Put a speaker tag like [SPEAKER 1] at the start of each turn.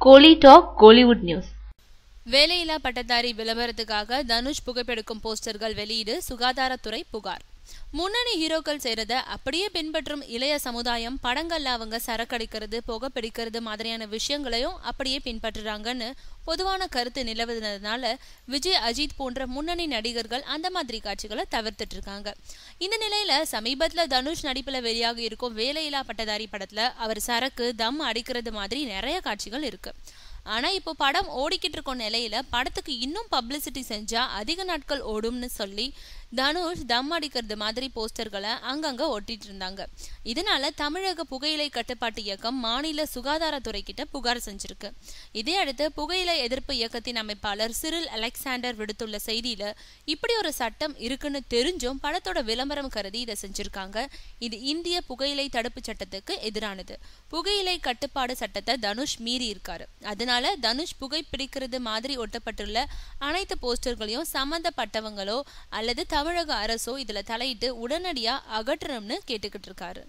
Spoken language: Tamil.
[SPEAKER 1] கோலி டாக் கோலிவுட் நியூஸ்.
[SPEAKER 2] வேலையில்லா பட்டதாரி விளம்பரத்துக்காக தனுஷ் புகைப்பெடுக்கும் போஸ்டர்கள் வெளியீடு, சுகாதாரத்துறை புகார். முன்னணி ஹீரோக்கள் செய்யறத அப்படியே பின்பற்றும் இளைய சமுதாயம் படங்கள்ல அவங்க சரக்கடிக்கிறது, புகைப்பிடிக்கிறது மாதிரியான விஷயங்களையும் அப்படியே பின்பற்றுறாங்கன்னு பொதுவான கருத்து நிலவுனதுனால விஜய், அஜித் போன்ற முன்னணி நடிகர்கள் அந்த மாதிரி காட்சிகளை தவிர்த்துட்டு இருக்காங்க. இந்த நிலையில சமீபத்துல தனுஷ் நடிப்புல வெளியாக இருக்கும் வேலையில்லா பட்டதாரி படத்துல அவர் சரக்கு, தம் அடிக்கிறது மாதிரி நிறைய காட்சிகள் இருக்கு. ஆனா இப்போ படம் ஓடிக்கிட்டு இருக்கும் நிலையில படத்துக்கு இன்னும் பப்ளிசிட்டி செஞ்சா அதிக நாட்கள் ஓடும்னு சொல்லி தனுஷ் தம் அடிக்கிறது மாதிரி போஸ்டர்களை அங்கங்க ஒட்டிட்டு இருந்தாங்க. இதனால தமிழக புகையிலை கட்டுப்பாட்டு இயக்கம் மாநில சுகாதாரத்துறை கிட்ட புகார் செஞ்சிருக்கு. இதையடுத்து புகையிலை எதிர்ப்பு இயக்கத்தின் அமைப்பாளர் சிரில் அலெக்சாண்டர் விடுத்துள்ள செய்தியில இப்படி ஒரு சட்டம் இருக்குன்னு தெரிஞ்சும் படத்தோட விளம்பரம் கருதி இதை செஞ்சிருக்காங்க. இது இந்திய புகையிலை தடுப்பு சட்டத்துக்கு எதிரானது. புகையிலை கட்டுப்பாடு சட்டத்தை தனுஷ் மீறி இருக்காரு. அதனால தனுஷ் புகை பிடிக்கிறது மாதிரி ஒட்டப்பட்டுள்ள அனைத்து போஸ்டர்களையும் சம்பந்தப்பட்டவங்களோ அல்லது தமிழக அரசோ இதுல தலையிட்டு உடனடியா அகற்றணும்னு கேட்டுக்கிட்டு இருக்காரு.